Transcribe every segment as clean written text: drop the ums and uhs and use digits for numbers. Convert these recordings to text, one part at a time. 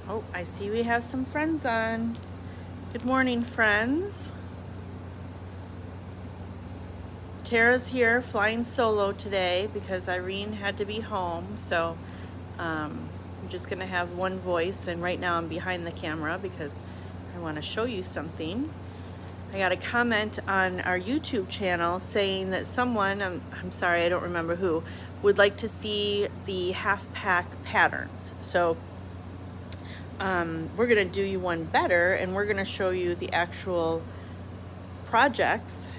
Oh, I see we have some friends on. Good morning, friends. Tara's here flying solo today because Irene had to be home. So I'm just going to have one voice. And right now I'm behind the camera because I want to show you something. I got a comment on our YouTube channel saying that someone, I'm sorry, I don't remember who, would like to see the half pack patterns. So we're going to do you one better, and we're going to show you the actual projects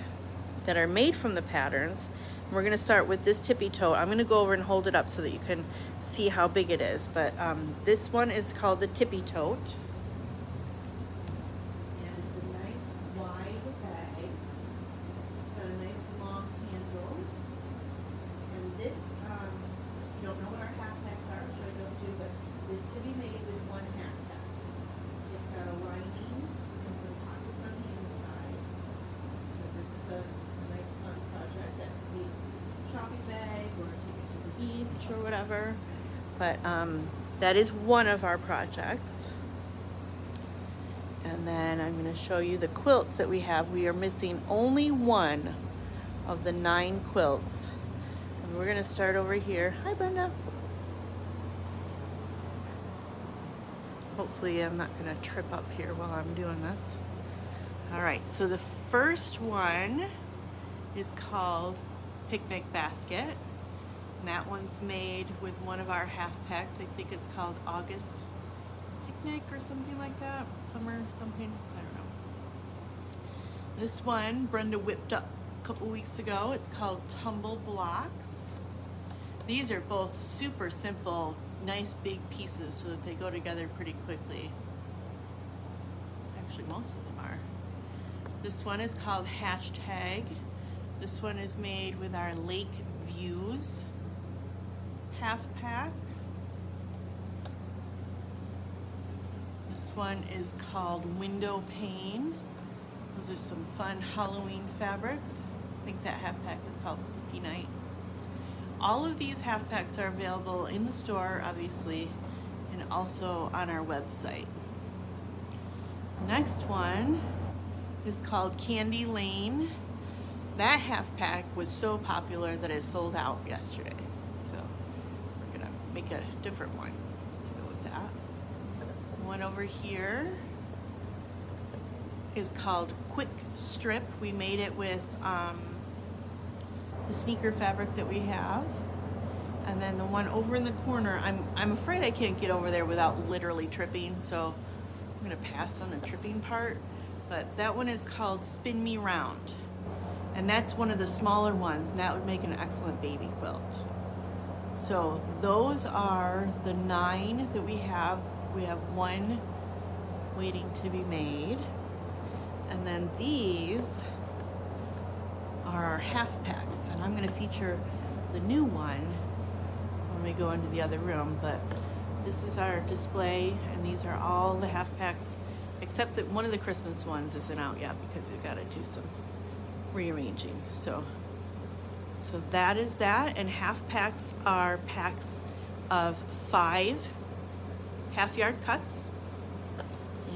that are made from the patterns. We're going to start with this tippy toe. I'm going to go over and hold it up so that you can see how big it is. But this one is called the tippy tote. And it's a nice wide bag. It's got a nice long handle. And this, if you don't know what our half packs are, I'll show you those too, but this can be made with one half pack. It's got a lining and some pockets on the inside. So this is a nice fun project that could be a shopping bag or take it to the beach or whatever. But that is one of our projects. And then I'm going to show you the quilts that we have. We are missing only one of the 9 quilts. And we're going to start over here. Hi, Brenda. Hopefully I'm not going to trip up here while I'm doing this. All right, so the first one is called Picnic Basket. And that one's made with one of our half packs. I think it's called August Picnic or something like that. Summer something, I don't know. This one Brenda whipped up a couple weeks ago. It's called Tumble Blocks. These are both super simple, nice big pieces so that they go together pretty quickly. Actually, most of them are. This one is called Hashtag. This one is made with our Lake Views half pack. This one is called Window Pane. Those are some fun Halloween fabrics. I think that half pack is called Spooky Night. All of these half packs are available in the store, obviously, and also on our website. Next one is called Candy Lane. That half pack was so popular that it sold out yesterday. So we're gonna make a different one to go with that. One over here is called Quick Strip. We made it with the sneaker fabric that we have. And then the one over in the corner, I'm afraid I can't get over there without literally tripping, so I'm gonna pass on the tripping part. But that one is called Spin Me Round. And that's one of the smaller ones, and that would make an excellent baby quilt. So those are the 9 that we have. We have one waiting to be made. And then these are our half packs, and I'm going to feature the new one when we go into the other room. But this is our display, and these are all the half packs, except that one of the Christmas ones isn't out yet because we've got to do some rearranging. So that is that, and half packs are packs of 5 half-yard cuts,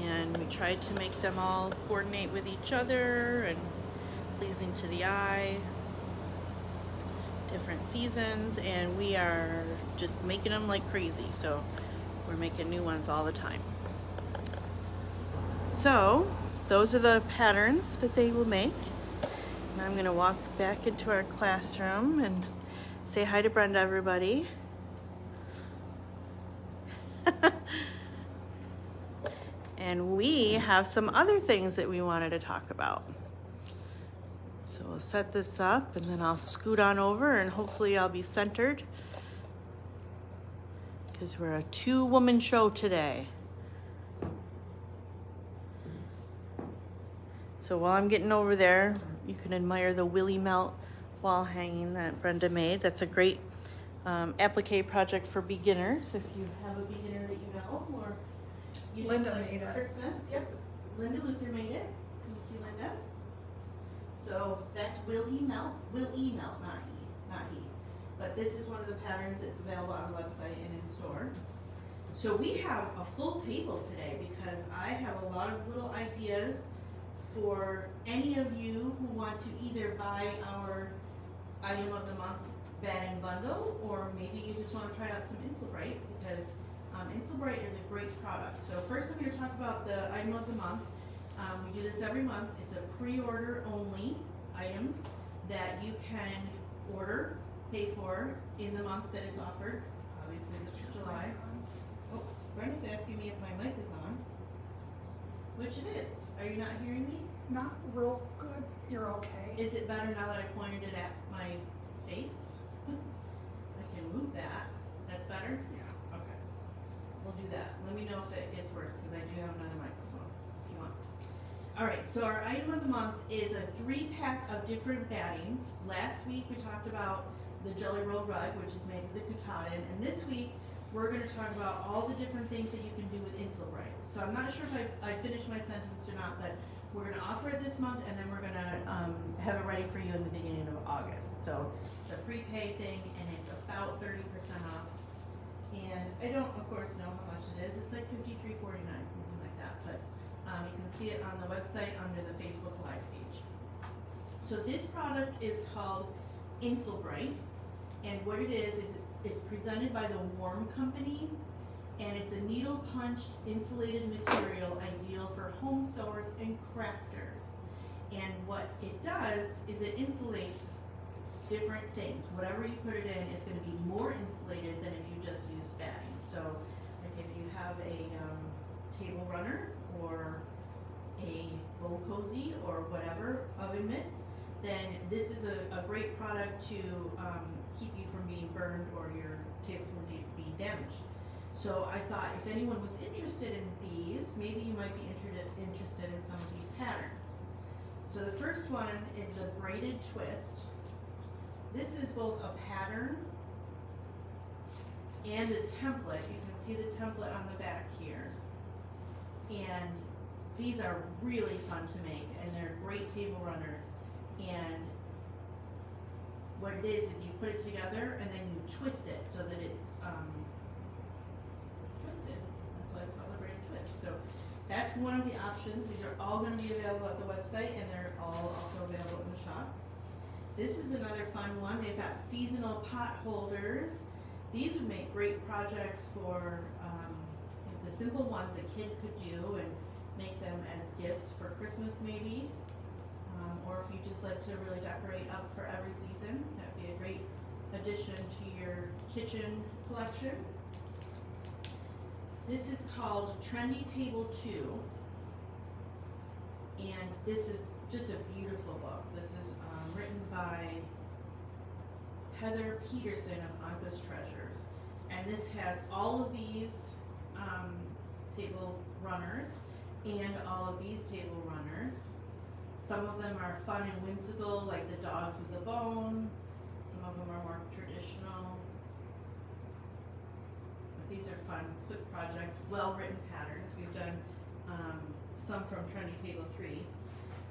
and we tried to make them all coordinate with each other and pleasing to the eye. Different seasons, and we are just making them like crazy, so we're making new ones all the time. So those are the patterns that they will make. And I'm going to walk back into our classroom and say hi to Brenda, everybody. And we have some other things that we wanted to talk about. So we'll set this up, and then I'll scoot on over, and hopefully I'll be centered because we're a 2-woman show today. So while I'm getting over there, you can admire the Willy Melt wall hanging that Brenda made. That's a great applique project for beginners. If you have a beginner that you know, or you Linda just made it. Christmas. Yep, Linda Luther made it. Thank you, Linda. So that's Willy Melt, not E. But this is one of the patterns that's available on the website and in store. So we have a full table today because I have a lot of little ideas for any of you who want to either buy our item of the month batting bundle, or maybe you just want to try out some Insulbright, because Insulbright is a great product. So first I'm going to talk about the item of the month. We do this every month. It's a pre-order only item that you can order, pay for in the month that it's offered. Obviously this is July. Oh, Brenda's asking me if my mic is on, which it is. Are you not hearing me? Not real good. You're okay. Is it better now that I pointed it at my face? I can move that. That's better? Yeah. Okay. We'll do that. Let me know if it gets worse, because I do have another microphone if you want. Alright, so our item of the month is a 3-pack of different battings. Last week we talked about the Jelly Roll rug, which is made with the katahdin, and this week we're going to talk about all the different things that you can do with Insulbright. So I'm not sure if I finished my sentence or not, but we're going to offer it this month, and then we're going to have it ready for you in the beginning of August. So it's a prepay thing, and it's about 30% off. And I don't, of course, know how much it is. It's like $53.49, something like that. But you can see it on the website under the Facebook Live page. So this product is called Insulbright, and what it is it's presented by the Warm Company, and it's a needle punched insulated material ideal for home sewers and crafters. And what it does is it insulates different things. Whatever you put it in is going to be more insulated than if you just use batting. So like if you have a table runner or a bowl cozy or whatever oven mitts, then this is a great product to keep you from being burned or your table from being damaged. So I thought if anyone was interested in these, maybe you might be interested in some of these patterns. So the first one is the braided twist. This is both a pattern and a template. You can see the template on the back here. And these are really fun to make, and they're great table runners. And what it is you put it together and then you twist it so that it's twisted. That's why it's called a braided twist. So that's one of the options. These are all going to be available at the website, and they're all also available in the shop. This is another fun one. They've got seasonal pot holders. These would make great projects for the simple ones a kid could do and make them as gifts for Christmas maybe. Or if you just like to really decorate up for every season, that'd be a great addition to your kitchen collection. This is called Trendy Table 2, and this is just a beautiful book. This is written by Heather Peterson of Anka's Treasures, and this has all of these table runners and all of these table runners. Some of them are fun and whimsical, like the dogs with the bone. Some of them are more traditional. But these are fun, quick projects, well-written patterns. We've done some from Trendy Table 3.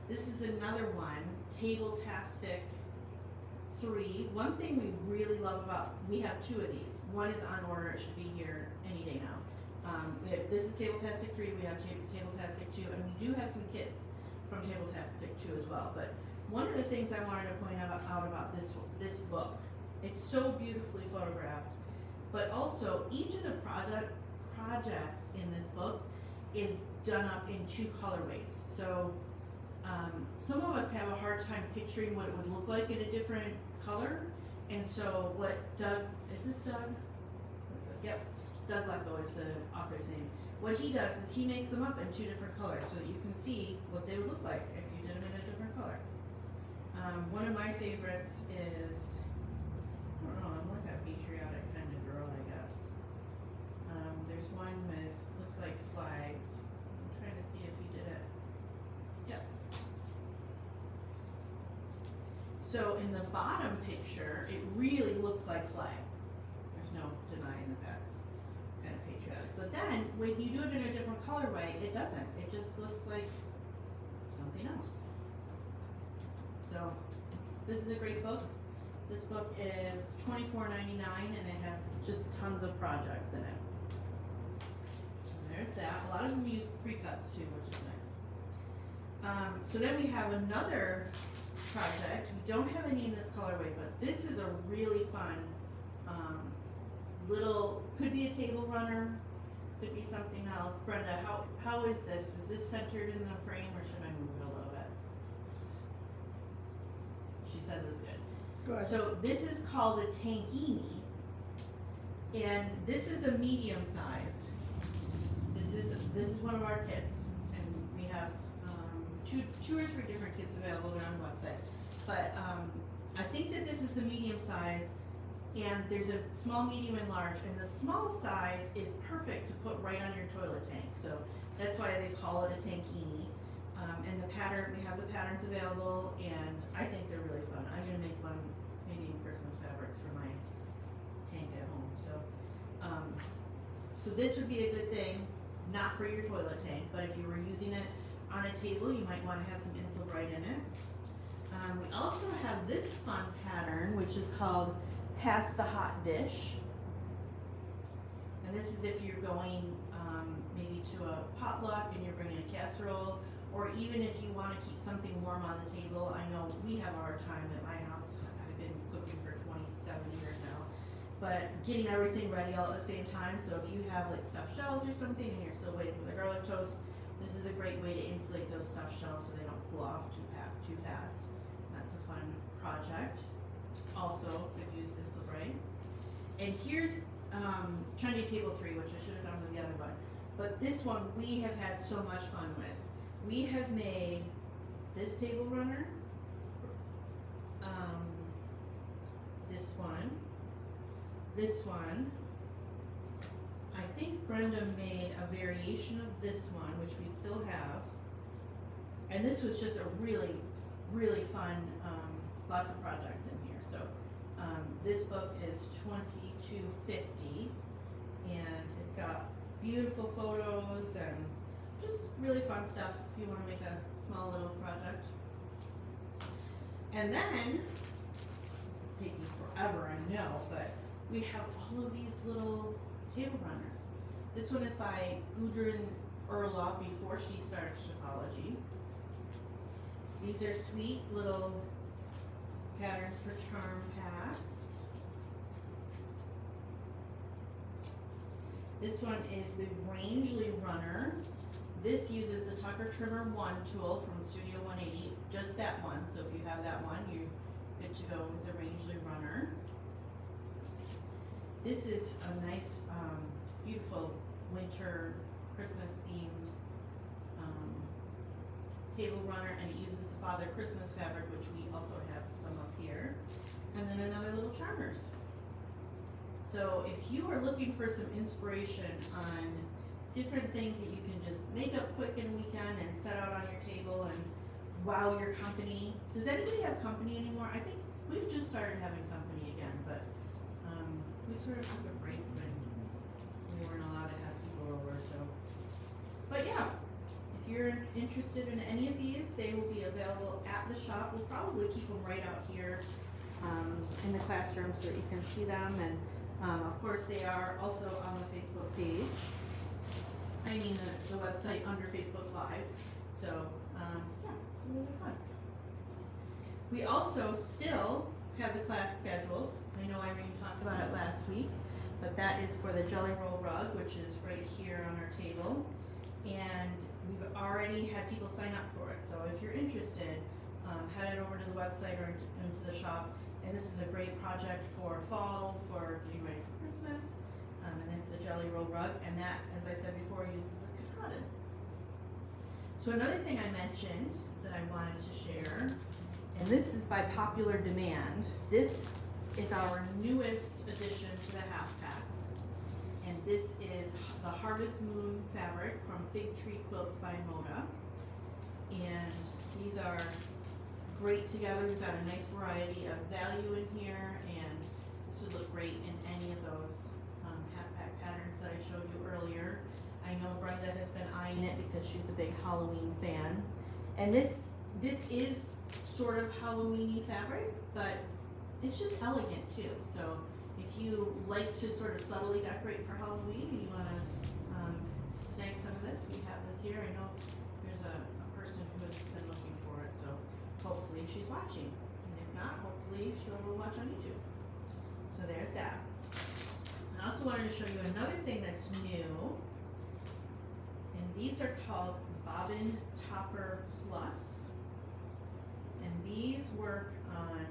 This is another one, Table-tastic 3. One thing we really love about, we have 2 of these. One is on order, it should be here any day now. This is Table-tastic 3, we have Table-tastic 2, and we do have some kits from Table-tastic 2 as well. But one of the things I wanted to point out about this book, it's so beautifully photographed, but also each of the projects in this book is done up in 2 colorways. So some of us have a hard time picturing what it would look like in a different color, and so what Doug, is this Doug? What's this? Yep, Doug Lecko is the author's name. What he does is he makes them up in 2 different colors so that you can see what they would look like if you did them in a different color. One of my favorites is, I don't know, I'm like a patriotic kind of girl, I guess. There's one with, looks like flags. I'm trying to see if he did it. Yep. So in the bottom picture, it really looks like flags. There's no denying that that's kind of patriotic. But then when you do it in a different colorway, it doesn't. It just looks like something else. So this is a great book. This book is $24.99 and it has just tons of projects in it. that. A lot of them use pre-cuts too, which is nice. So then we have another project. We don't have any in this colorway, but this is a really fun little, could be a table runner, could be something else. Brenda, how is this? Is this centered in the frame, or should I move it a little bit? She said it was good. Good. So this is called a tankini, and this is a medium size. This is one of our kits, and we have two or three different kits available there on the website. But I think that this is the medium size, and there's a small, medium, and large, and the small size is perfect to put right on your toilet tank. So that's why they call it a tankini. And the pattern, we have the patterns available, and I think they're really fun. I'm gonna make one maybe in Christmas fabrics for my tank at home. So this would be a good thing, not for your toilet tank, but if you were using it on a table, you might want to have some Insulbright in it. We also have this fun pattern, which is called Pass the Hot Dish. And this is if you're going maybe to a potluck and you're bringing a casserole, or even if you want to keep something warm on the table. I know we have a hard time at my house. I've been cooking for 27 years now, but getting everything ready all at the same time. So if you have like stuffed shells or something and you're still waiting for the garlic toast, this is a great way to insulate those stuffed shells so they don't cool off too fast. That's a fun project. Also, could use Insulbright. And here's Trendy Table 3, which I should have done with the other one. But this one we have had so much fun with. We have made this table runner, this one. I think Brenda made a variation of this one, which we still have. And this was just a really, really fun, lots of projects in here. So this book is $22.50, and it's got beautiful photos and just really fun stuff if you want to make a small little project. And then, this is taking forever, I know, but we have all of these little table runners. This one is by Gudrun Erla before she started Shakeology. These are sweet little patterns for charm packs. This one is the Rangeley Runner. This uses the Tucker Trimmer 1 tool from Studio 180, just that one. So if you have that one, you're good to go with the Rangeley Runner. This is a nice, beautiful winter Christmas themed table runner, and it uses the Father Christmas fabric, which we also have some of here. And then another little charmers. So if you are looking for some inspiration on different things that you can just make up quick in a weekend and set out on your table and wow your company. Does anybody have company anymore? I think we've just started having company again, but we sort of took a break when we weren't allowed to have people over. So, but yeah, if you're interested in any of these, they will be available at the shop. We'll probably keep them right out here in the classroom so that you can see them. And of course, they are also on the Facebook page. I mean the website under Facebook Live. So yeah, it's really fun. We also still have the class scheduled. I know Irene talked about it last week, but that is for the Jelly Roll rug, which is right here on our table. And we've already had people sign up for it. So if you're interested, head over to the website or into the shop. And this is a great project for fall, for getting ready for Christmas. And it's the Jelly Roll rug, and that, as I said before, uses the Katahdin. So another thing I mentioned that I wanted to share, and this is by popular demand. This is our newest addition to the half packs, and this is the Harvest Moon fabric from Fig Tree Quilts by Moda. And these are great together. We've got a nice variety of value in here, and this would look great in any of those half pack patterns that I showed you earlier. I know Brenda has been eyeing it because she's a big Halloween fan. And this is sort of Halloween-y fabric, but it's just elegant too. So if you like to sort of subtly decorate for Halloween and you want to snag some have this here. I know there's a person who has been looking for it, so hopefully she's watching. And if not, hopefully she'll watch on YouTube. So there's that. I also wanted to show you another thing that's new. And these are called Bobbin Topper Plus. And these work on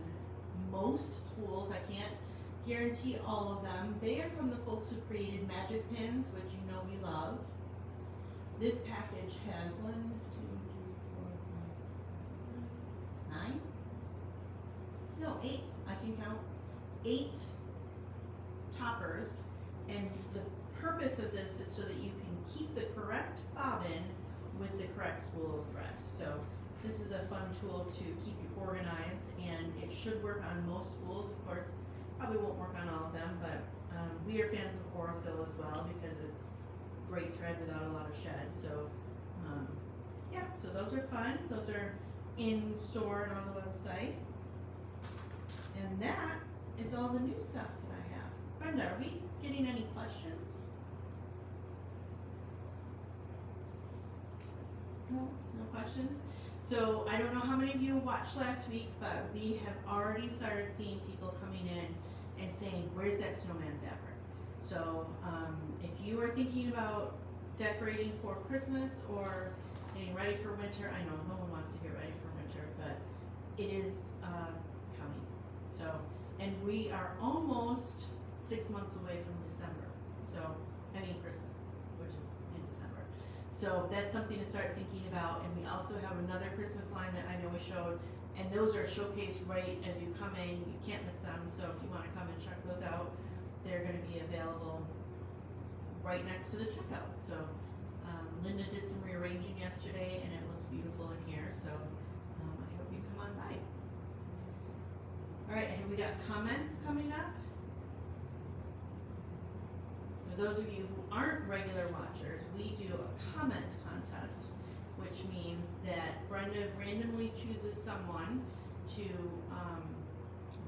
most spools. I can't guarantee all of them. They are from the folks who created Magic Pins, which you know we love. This package has 1, 2, 3, 4, 5, 6, 7, 8, 9? No, 8. I can count. 8 toppers, and the purpose of this is so that you can keep the correct bobbin with the correct spool of thread. So this is a fun tool to keep you organized, and it should work on most spools. Of course, probably won't work on all of them, but we are fans of Aurifil as well because it's great thread without a lot of shed. So yeah, so those are fun. Those are in store and on the website. And that is all the new stuff that I have. Brenda, are we getting any questions? No. No questions? So I don't know how many of you watched last week, but we have already started seeing people coming in and saying, where's that snowman fabric? So if you are thinking about decorating for Christmas or getting ready for winter, I know no one wants to get ready for winter, but it is coming. So, and we are almost 6 months away from December. So, I mean Christmas, which is in December. So that's something to start thinking about. And we also have another Christmas line that I know we showed, and those are showcased right as you come in. You can't miss them. So if you want to come and check those out, they're going to be available right next to the checkout. So Linda did some rearranging yesterday, and it looks beautiful in here. So I hope you come on by. All right, and we got comments coming up. For those of you who aren't regular watchers, we do a comment contest, which means that Brenda randomly chooses someone to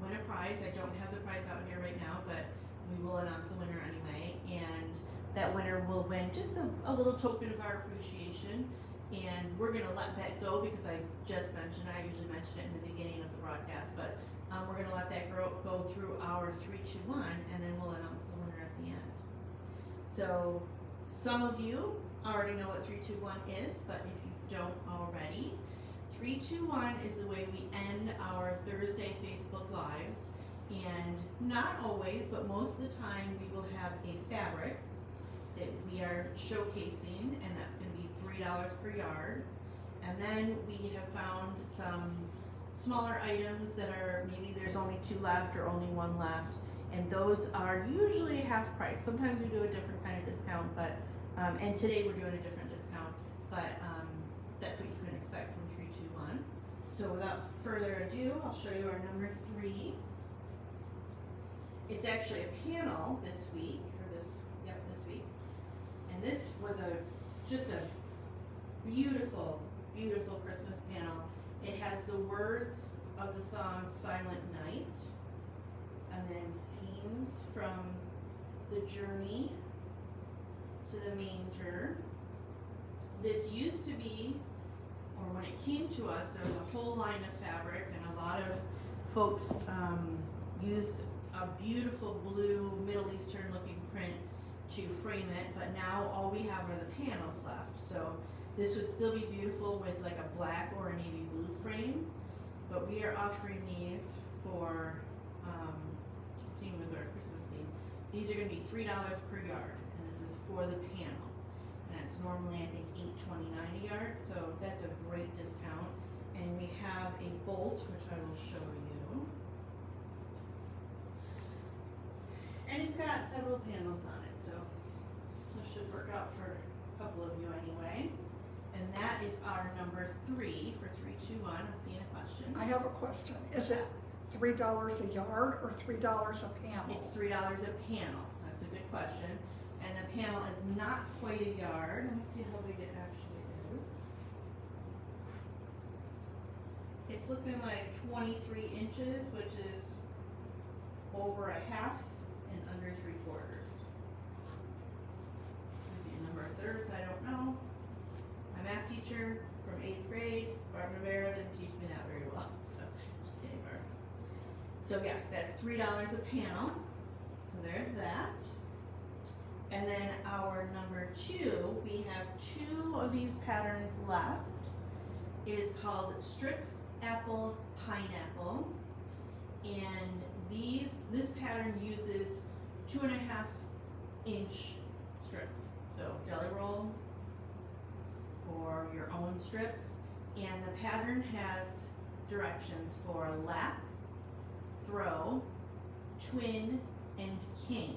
win a prize. I don't have the prize out here right now, but we will announce the winner anyway. And that winner will win just a little token of our appreciation. And we're going to let that go because I just mentioned, I usually mention it in the beginning of the broadcast, but we're going to let that go through our 3, 2, 1, and then we'll announce the winner at the end. So some of you already know what 3, 2, 1 is, but if you don't already, 3, 2, 1 is the way we end our Thursday Facebook Lives. And not always, but most of the time we will have a fabric that we are showcasing, and that's going to be $3 per yard. And then we have found some smaller items that are maybe there's only 2 left or only 1 left, and those are usually half price. Sometimes we do a different kind of discount, but and today we're doing a different discount, but that's what you can expect from 3, 2, 1. So without further ado, I'll show you our number 3. It's actually a panel this week, or this week. And this was just a beautiful, beautiful Christmas panel. It has the words of the song Silent Night, and then scenes from the journey to the manger. This used to be, or when it came to us, there was a whole line of fabric, and a lot of folks used a beautiful blue Middle Eastern looking print to frame it, but now all we have are the panels left. So this would still be beautiful with like a black or a navy blue frame, but we are offering these for continuing with our Christmas theme. These are going to be $3 per yard, and this is for the panel, and that's normally I think $8.29 a yard, so that's a great discount. And we have a bolt, which I will show you. And it's got several panels on it, so this should work out for a couple of you anyway. And that is our number 3 for 3, 2, 1. I'm seeing a question. I have a question. Is it $3 a yard or $3 a panel? It's $3 a panel. That's a good question. And the panel is not quite a yard. Let me see how big it actually is. It's looking like 23 inches, which is over a half and under 3/4. Maybe a number of thirds, I don't know. Department of Air didn't teach me that very well, so just kidding, Barb. So yes, that's $3 a panel. So there's that. And then our number 2, we have 2 of these patterns left. It is called Strip Apple Pineapple, and this pattern uses 2.5-inch strips, so jelly roll or your own strips, and the pattern has directions for lap, throw, twin, and king.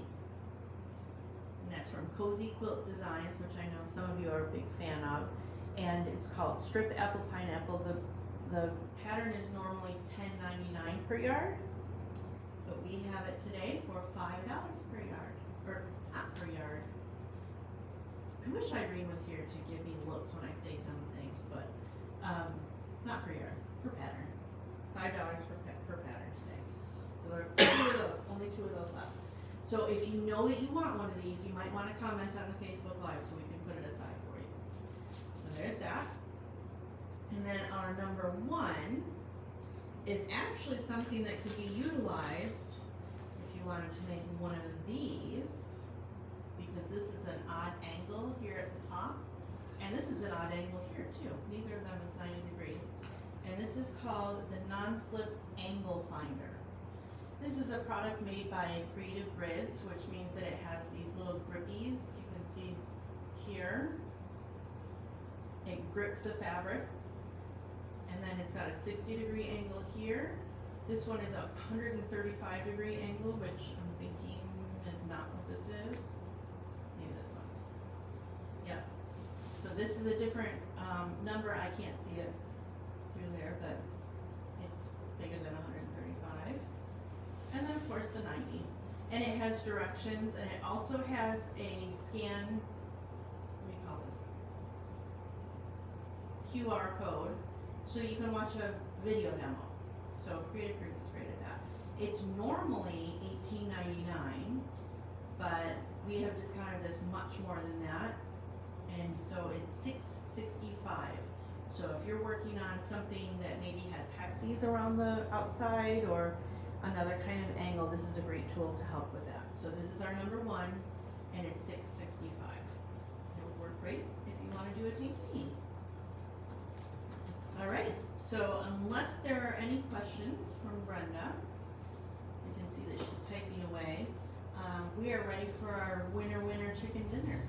And that's from Cozy Quilt Designs, which I know some of you are a big fan of, and it's called Strip Apple Pineapple. The pattern is normally $10.99 per yard, but we have it today for $5 per yard, or not per yard. I wish Irene was here to give me looks when I say dumb things, but not per yard, per pattern. $5 per pattern today. So there are 2 of those, only 2 of those left. So if you know that you want one of these, you might want to comment on the Facebook Live so we can put it aside for you. So there's that. And then our number 1 is actually something that could be utilized if you wanted to make one of these, because this is an odd angle here at the top, and this is an odd angle here too. Neither of them is 90 degrees. And this is called the Non-Slip Angle Finder. This is a product made by Creative Grids, which means that it has these little grippies. You can see here. It grips the fabric. And then it's got a 60-degree angle here. This one is a 135-degree angle, which I'm thinking is not what this is. Maybe this one. Yep. So this is a different number. I can't see it through there, but it's bigger than 135. And then of course the 90. And it has directions, and it also has a scan, what do you call this? QR code. So you can watch a video demo. So Creative Grids is great at that. It's normally $18.99, but we have discounted this much more than that, and so it's $6.65. So if you're working on something that maybe has hexes around the outside or another kind of angle, this is a great tool to help with that. So this is our number 1, and it's $6.65. It would work great if you want to do a tanky. All right, so unless there are any questions from Brenda, you can see that she's typing away. We are ready for our winner chicken dinner.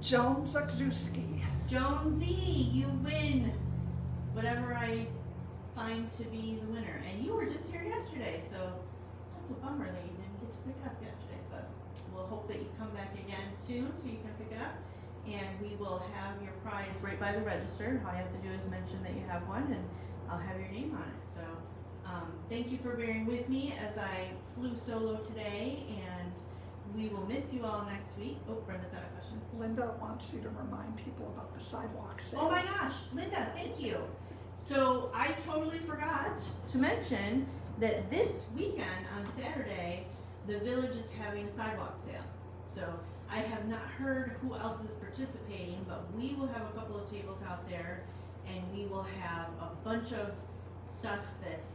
Joan Zakrzewski. Jonesy, you win whatever I find to be the winner. And you were just here yesterday, so that's a bummer that you didn't get to pick it up yesterday, but we'll hope that you come back again soon so you can pick it up. And we will have your prize right by the register. All you have to do is mention that you have one, and I'll have your name on it. So thank you for bearing with me as I flew solo today, and we will miss you all next week. Oh, Brenda's got a question. Linda wants you to remind people about the sidewalk sale. Oh my gosh, Linda, thank you. So I totally forgot to mention that this weekend on Saturday, the village is having a sidewalk sale. So I have not heard who else is participating, but we will have a couple of tables out there, and we will have a bunch of stuff that's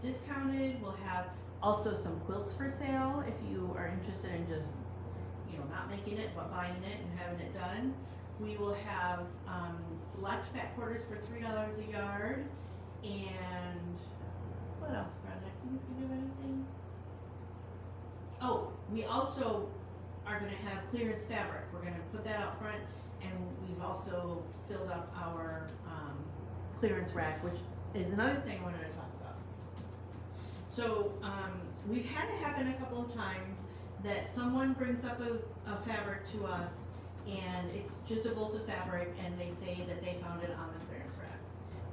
discounted. We'll have also some quilts for sale if you are interested in just, not making it, but buying it and having it done. We will have select fat quarters for $3 a yard, and what else, Brenda? Can you think of anything? Oh, we also are going to have clearance fabric. We're going to put that out front, and we've also filled up our clearance rack, which is another thing I wanted to talk about. So we've had it happen a couple of times that someone brings up a fabric to us, and it's just a bolt of fabric, and they say that they found it on the clearance rack,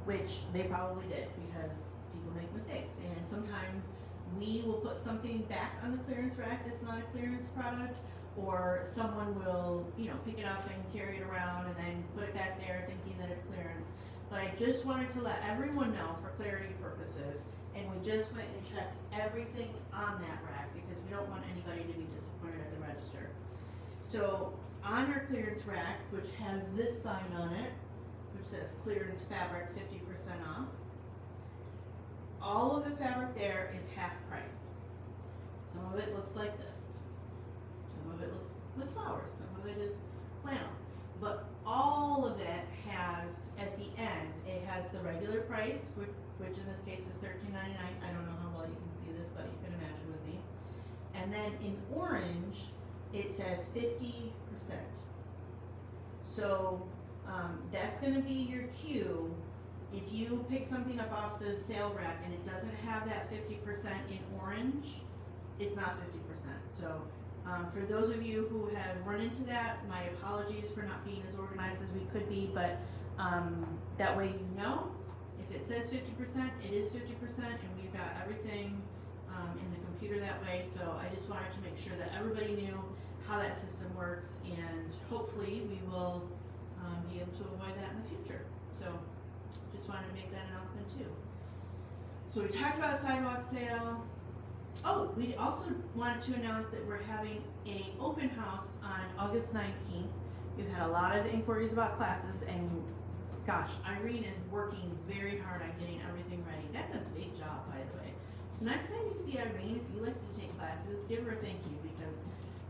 which they probably did because people make mistakes, and sometimes we will put something back on the clearance rack that's not a clearance product, or someone will, pick it up and carry it around and then put it back there thinking that it's clearance. But I just wanted to let everyone know for clarity purposes, and we just went and checked everything on that rack because we don't want anybody to be disappointed at the register. So on our clearance rack, which has this sign on it, which says clearance fabric 50% off. All of the fabric there is half price. Some of it looks like this. Some of it looks with flowers. Some of it is flannel. But all of it has, at the end, it has the regular price, which in this case is $13.99. I don't know how well you can see this, but you can imagine with me. And then in orange, it says 50%. So that's going to be your cue. If you pick something up off the sale rack and it doesn't have that 50% in orange, it's not 50%. So for those of you who have run into that, my apologies for not being as organized as we could be, but that way you know, if it says 50%, it is 50%, and we've got everything in the computer that way. So I just wanted to make sure that everybody knew how that system works, and hopefully we will be able to avoid that in the future. So just wanted to make that announcement too. So we talked about sidewalk sale. Oh, we also wanted to announce that we're having an open house on August 19th. We've had a lot of inquiries about classes, and gosh, Irene is working very hard on getting everything ready. That's a big job, by the way. So next time you see Irene, if you like to take classes, give her a thank you, because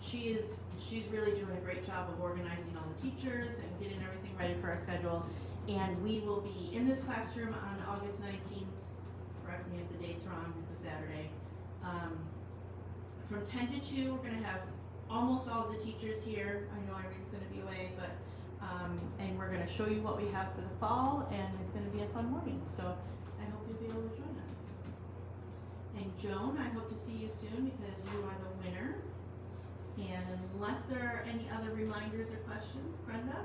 she's really doing a great job of organizing all the teachers and getting everything ready for our schedule. And we will be in this classroom on August 19th. Correct me if the date's wrong, it's a Saturday. From 10 to 2, we're going to have almost all of the teachers here. I know Irene's going to be away, but and we're going to show you what we have for the fall, and it's going to be a fun morning. So I hope you'll be able to join us. And Joan, I hope to see you soon, because you are the winner. And unless there are any other reminders or questions, Brenda,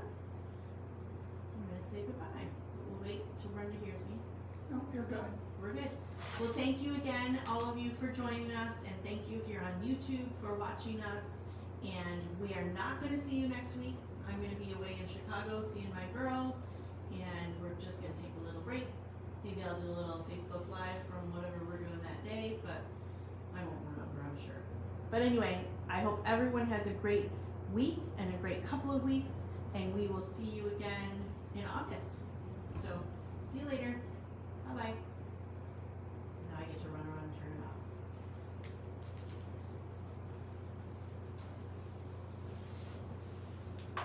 I'm going to say goodbye. We'll wait till Brenda hears me. No, you're good. We're good. Well, thank you again, all of you, for joining us, and thank you if you're on YouTube for watching us. And we are not going to see you next week. I'm going to be away in Chicago seeing my girl, and we're just going to take a little break. Maybe I'll do a little Facebook Live from whatever we're doing that day, but I won't remember, I'm sure. But anyway, I hope everyone has a great week and a great couple of weeks, and we will see you again in August.